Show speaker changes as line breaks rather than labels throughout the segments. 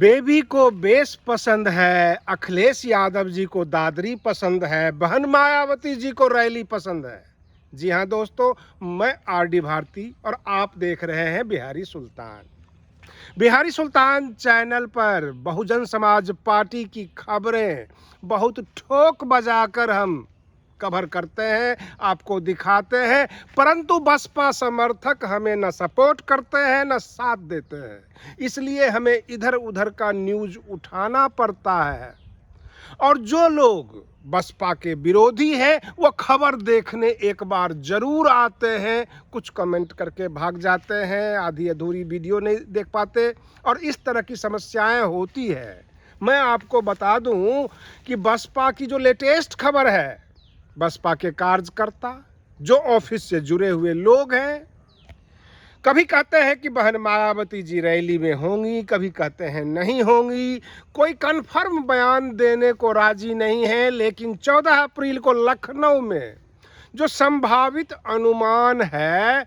Baby को base पसंद है, अखिलेश यादव जी को दादरी पसंद है, बहन मायावती जी को रैली पसंद है। जी हाँ दोस्तों, मैं आरडी भारती और आप देख रहे हैं बिहारी सुल्तान। बिहारी सुल्तान चैनल पर बहुजन समाज पार्टी की खबरें बहुत ठोक बजाकर हम कवर करते हैं, आपको दिखाते हैं, परंतु बसपा समर्थक हमें न सपोर्ट करते हैं न साथ देते हैं। इसलिए हमें इधर उधर का न्यूज़ उठाना पड़ता है और जो लोग बसपा के विरोधी हैं वो खबर देखने एक बार जरूर आते हैं, कुछ कमेंट करके भाग जाते हैं, आधी अधूरी वीडियो नहीं देख पाते और इस तरह की समस्याएं होती है। मैं आपको बता दूं कि बसपा की जो लेटेस्ट खबर है, बसपा के कार्यकर्ता जो ऑफिस से जुड़े हुए लोग हैं, कभी कहते हैं कि बहन मायावती जी रैली में होंगी, कभी कहते हैं नहीं होंगी, कोई कन्फर्म बयान देने को राजी नहीं है। लेकिन 14 अप्रैल को लखनऊ में जो संभावित अनुमान है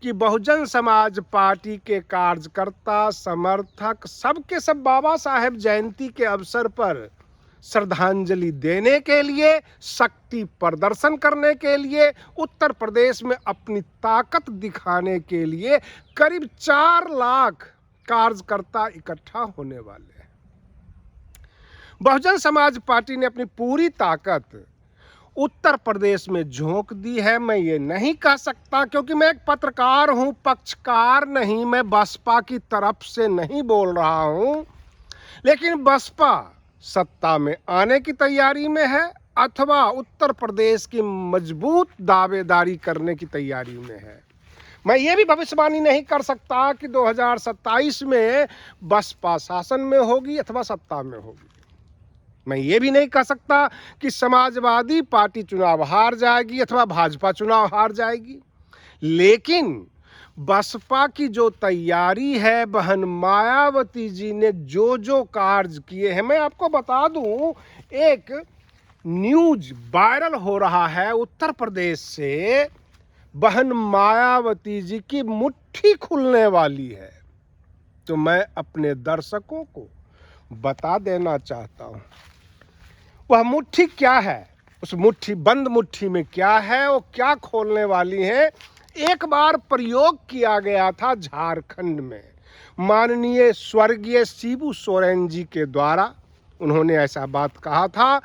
कि बहुजन समाज पार्टी के कार्यकर्ता समर्थक सबके सब बाबा साहेब जयंती के अवसर पर श्रद्धांजलि देने के लिए, शक्ति प्रदर्शन करने के लिए, उत्तर प्रदेश में अपनी ताकत दिखाने के लिए करीब 4 लाख कार्यकर्ता इकट्ठा होने वाले हैं। बहुजन समाज पार्टी ने अपनी पूरी ताकत उत्तर प्रदेश में झोंक दी है। मैं ये नहीं कह सकता क्योंकि मैं एक पत्रकार हूं, पक्षकार नहीं, मैं बसपा की तरफ से नहीं बोल रहा हूं। लेकिन बसपा सत्ता में आने की तैयारी में है अथवा उत्तर प्रदेश की मजबूत दावेदारी करने की तैयारी में है। मैं ये भी भविष्यवाणी नहीं कर सकता कि 2027 में बसपा शासन में होगी अथवा सत्ता में होगी। मैं ये भी नहीं कह सकता कि समाजवादी पार्टी चुनाव हार जाएगी अथवा भाजपा चुनाव हार जाएगी। लेकिन बसपा की जो तैयारी है, बहन मायावती जी ने जो जो कार्य किए हैं, मैं आपको बता दूं, एक न्यूज वायरल हो रहा है उत्तर प्रदेश से, बहन मायावती जी की मुट्ठी खुलने वाली है। तो मैं अपने दर्शकों को बता देना चाहता हूं वह मुट्ठी क्या है, उस मुट्ठी बंद मुट्ठी में क्या है, वो क्या खोलने वाली है। एक बार प्रयोग किया गया था झारखंड में, माननीय स्वर्गीय शिबू सोरेन जी के द्वारा। उन्होंने ऐसा बात कहा था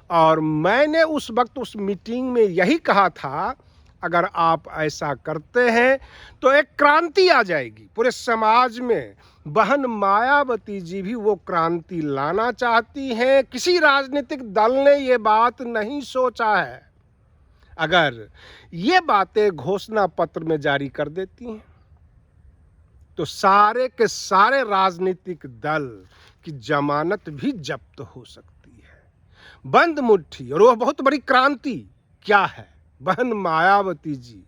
और मैंने उस वक्त उस मीटिंग में यही कहा था, अगर आप ऐसा करते हैं तो एक क्रांति आ जाएगी पूरे समाज में। बहन मायावती जी भी वो क्रांति लाना चाहती हैं। किसी राजनीतिक दल ने ये बात नहीं सोचा है। अगर ये बातें घोषणा पत्र में जारी कर देती हैं तो सारे के सारे राजनीतिक दल की जमानत भी जब्त हो सकती है। बंद मुट्ठी और वह बहुत बड़ी क्रांति क्या है, बहन मायावती जी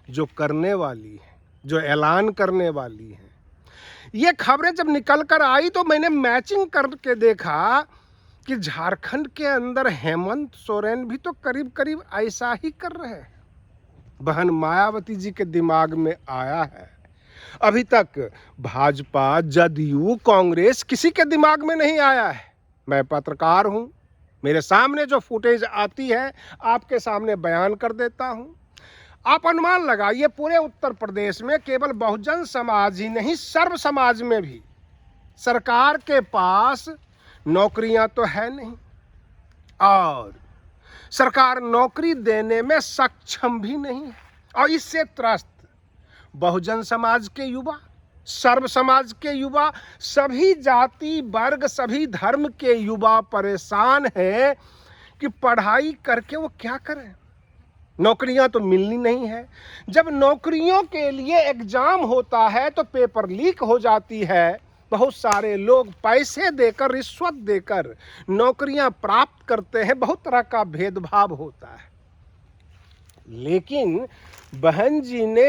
जो करने वाली है, जो ऐलान करने वाली है। ये खबरें जब निकल कर आई तो मैंने मैचिंग करके देखा कि झारखंड के अंदर हेमंत सोरेन भी तो करीब करीब ऐसा ही कर रहे हैं। बहन मायावती जी के दिमाग में आया है। अभी तक भाजपा, जदयू, कांग्रेस किसी के दिमाग में नहीं आया है। मैं पत्रकार हूं, मेरे सामने जो फुटेज आती है आपके सामने बयान कर देता हूं। आप अनुमान लगाइए, पूरे उत्तर प्रदेश में केवल बहुजन समाज ही नहीं, सर्व समाज में भी सरकार के पास नौकरियां तो है नहीं और सरकार नौकरी देने में सक्षम भी नहीं है। और इससे त्रस्त बहुजन समाज के युवा, सर्व समाज के युवा, सभी जाति वर्ग, सभी धर्म के युवा परेशान हैं कि पढ़ाई करके वो क्या करें। नौकरियां तो मिलनी नहीं है। जब नौकरियों के लिए एग्जाम होता है तो पेपर लीक हो जाती है। बहुत सारे लोग पैसे देकर, रिश्वत देकर नौकरियां प्राप्त करते हैं। बहुत तरह का भेदभाव होता है। लेकिन बहन जी ने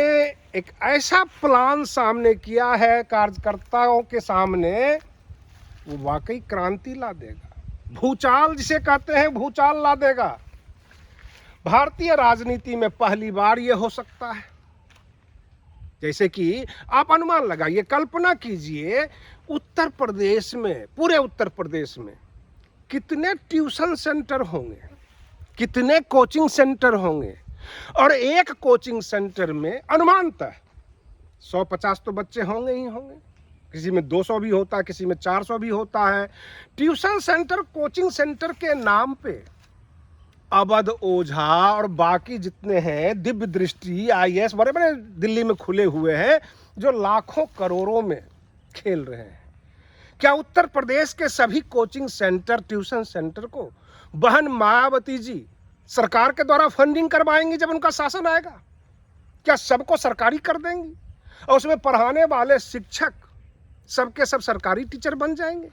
एक ऐसा प्लान सामने किया है कार्यकर्ताओं के सामने, वो वाकई क्रांति ला देगा। भूचाल जिसे कहते हैं, भूचाल ला देगा। भारतीय राजनीति में पहली बार ये हो सकता है। जैसे कि आप अनुमान लगाइए, कल्पना कीजिए, उत्तर प्रदेश में, पूरे उत्तर प्रदेश में कितने ट्यूशन सेंटर होंगे, कितने कोचिंग सेंटर होंगे, और एक कोचिंग सेंटर में अनुमानतः 150 तो बच्चे होंगे ही होंगे, किसी में 200 भी होता है, किसी में 400 भी होता है। ट्यूशन सेंटर, कोचिंग सेंटर के नाम पे अवध ओझा और बाकी जितने हैं, दिव्य दृष्टि, IAS, बड़े बड़े दिल्ली में खुले हुए हैं जो लाखों करोड़ों में खेल रहे हैं। क्या उत्तर प्रदेश के सभी कोचिंग सेंटर, ट्यूशन सेंटर को बहन मायावती जी सरकार के द्वारा फंडिंग करवाएंगी जब उनका शासन आएगा? क्या सबको सरकारी कर देंगी और उसमें पढ़ाने वाले शिक्षक सबके सब सरकारी टीचर बन जाएंगे?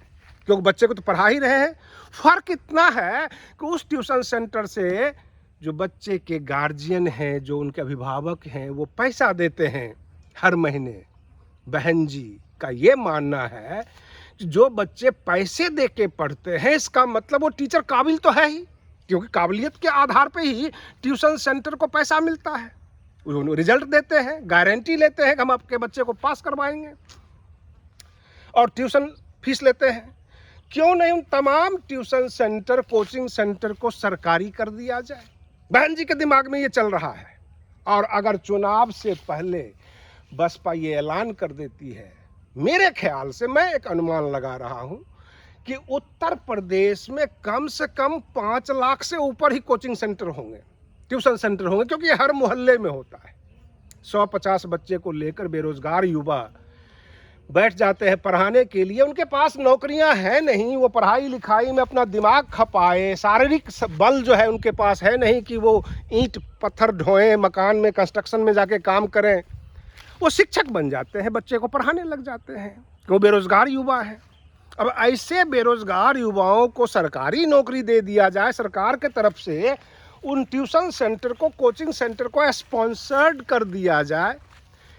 क्योंकि बच्चे को तो पढ़ा ही रहे हैं। फर्क इतना है कि उस ट्यूशन सेंटर से जो बच्चे के गार्जियन हैं, जो उनके अभिभावक हैं, वो पैसा देते हैं हर महीने। बहन जी का ये मानना है कि जो बच्चे पैसे दे के पढ़ते हैं, इसका मतलब वो टीचर काबिल तो है ही, क्योंकि काबिलियत के आधार पे ही ट्यूशन सेंटर को पैसा मिलता है। उन्होंने रिजल्ट देते हैं, गारंटी लेते हैं कि हम आपके बच्चे को पास करवाएंगे, और ट्यूशन फीस लेते हैं। क्यों नहीं उन तमाम ट्यूशन सेंटर, कोचिंग सेंटर को सरकारी कर दिया जाए? बहन जी के दिमाग में ये चल रहा है। और अगर चुनाव से पहले बसपा ये ऐलान कर देती है, मेरे ख्याल से, मैं एक अनुमान लगा रहा हूं कि उत्तर प्रदेश में कम से कम 5 लाख से ऊपर ही कोचिंग सेंटर होंगे, ट्यूशन सेंटर होंगे, क्योंकि ये हर मोहल्ले में होता है। 150 बच्चे को लेकर बेरोजगार युवा बैठ जाते हैं पढ़ाने के लिए। उनके पास नौकरियां हैं नहीं, वो पढ़ाई लिखाई में अपना दिमाग खपाए, शारीरिक बल जो है उनके पास है नहीं कि वो ईंट पत्थर ढोएं, मकान में, कंस्ट्रक्शन में जाके काम करें। वो शिक्षक बन जाते हैं, बच्चे को पढ़ाने लग जाते हैं। वो बेरोजगार युवा है। अब ऐसे बेरोजगार युवाओं को सरकारी नौकरी दे दिया जाए सरकार के तरफ से, उन ट्यूशन सेंटर को, कोचिंग सेंटर को स्पॉन्सर्ड कर दिया जाए,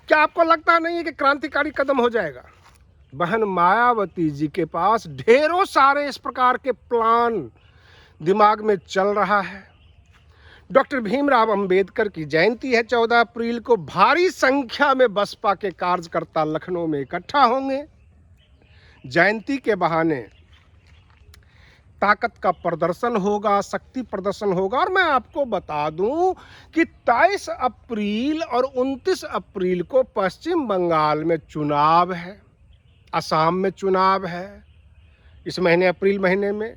क्या आपको लगता नहीं है कि क्रांतिकारी कदम हो जाएगा? बहन मायावती जी के पास ढेरों सारे इस प्रकार के प्लान दिमाग में चल रहा है। डॉक्टर भीमराव अंबेडकर की जयंती है 14 अप्रैल को। भारी संख्या में बसपा के कार्यकर्ता लखनऊ में इकट्ठा होंगे। जयंती के बहाने ताकत का प्रदर्शन होगा, शक्ति प्रदर्शन होगा। और मैं आपको बता दूं कि 23 अप्रैल और 29 अप्रैल को पश्चिम बंगाल में चुनाव है, असम में चुनाव है, इस महीने अप्रैल महीने में।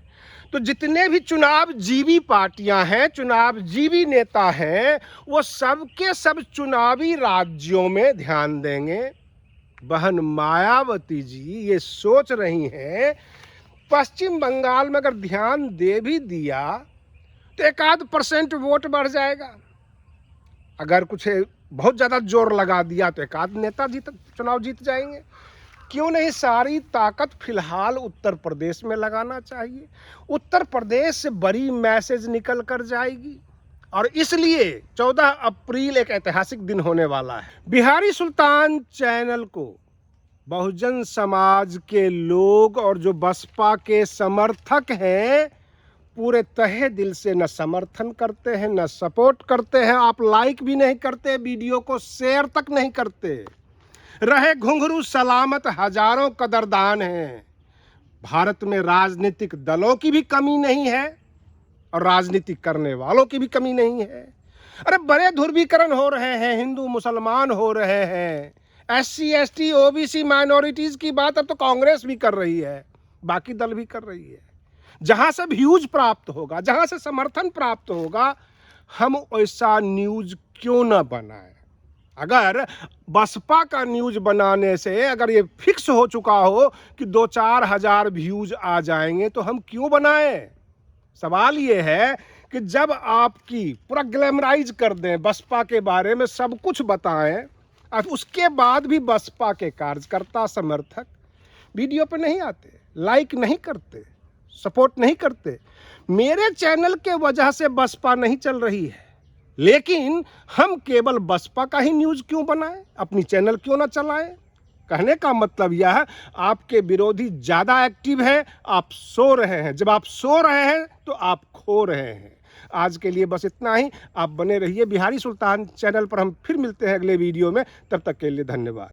तो जितने भी चुनाव जीवी पार्टियां हैं, चुनाव जीवी नेता हैं, वो सब के सब चुनावी राज्यों में ध्यान देंगे। बहन मायावती जी ये सोच रही हैं पश्चिम बंगाल में अगर ध्यान दे भी दिया तो 1-8% वोट बढ़ जाएगा। अगर कुछ बहुत ज़्यादा जोर लगा दिया तो 1-8 नेता चुनाव जीत जाएंगे। क्यों नहीं सारी ताकत फिलहाल उत्तर प्रदेश में लगाना चाहिए? उत्तर प्रदेश से बड़ी मैसेज निकल कर जाएगी। और इसलिए 14 अप्रैल एक ऐतिहासिक दिन होने वाला है। बिहारी सुल्तान चैनल को बहुजन समाज के लोग और जो बसपा के समर्थक हैं पूरे तहे दिल से न समर्थन करते हैं, न सपोर्ट करते हैं। आप लाइक भी नहीं करते, वीडियो को शेयर तक नहीं करते। रहे घुंघरू सलामत, हजारों कदरदान हैं। भारत में राजनीतिक दलों की भी कमी नहीं है और राजनीति करने वालों की भी कमी नहीं है। अरे बड़े ध्रुवीकरण हो रहे हैं, हिंदू मुसलमान हो रहे हैं, SC ST OBC माइनॉरिटीज की बात अब तो कांग्रेस भी कर रही है, बाकी दल भी कर रही है। जहां से व्यूज प्राप्त होगा, जहां से समर्थन प्राप्त होगा, हम ऐसा न्यूज क्यों ना बनाए? अगर बसपा का न्यूज बनाने से अगर ये फिक्स हो चुका हो कि 2-4 हजार व्यूज आ जाएंगे तो हम क्यों बनाएं? सवाल ये है कि जब आपकी पूरा ग्लैमराइज कर दें, बसपा के बारे में सब कुछ बताएं, और उसके बाद भी बसपा के कार्यकर्ता समर्थक वीडियो पे नहीं आते, लाइक नहीं करते, सपोर्ट नहीं करते। मेरे चैनल के वजह से बसपा नहीं चल रही है, लेकिन हम केवल बसपा का ही न्यूज क्यों बनाएं? अपनी चैनल क्यों ना चलाएं? कहने का मतलब यह है आपके विरोधी ज़्यादा एक्टिव है, आप सो रहे हैं। जब आप सो रहे हैं तो आप खो रहे हैं। आज के लिए बस इतना ही। आप बने रहिए बिहारी सुल्तान चैनल पर। हम फिर मिलते हैं अगले वीडियो में। तब तक के लिए धन्यवाद।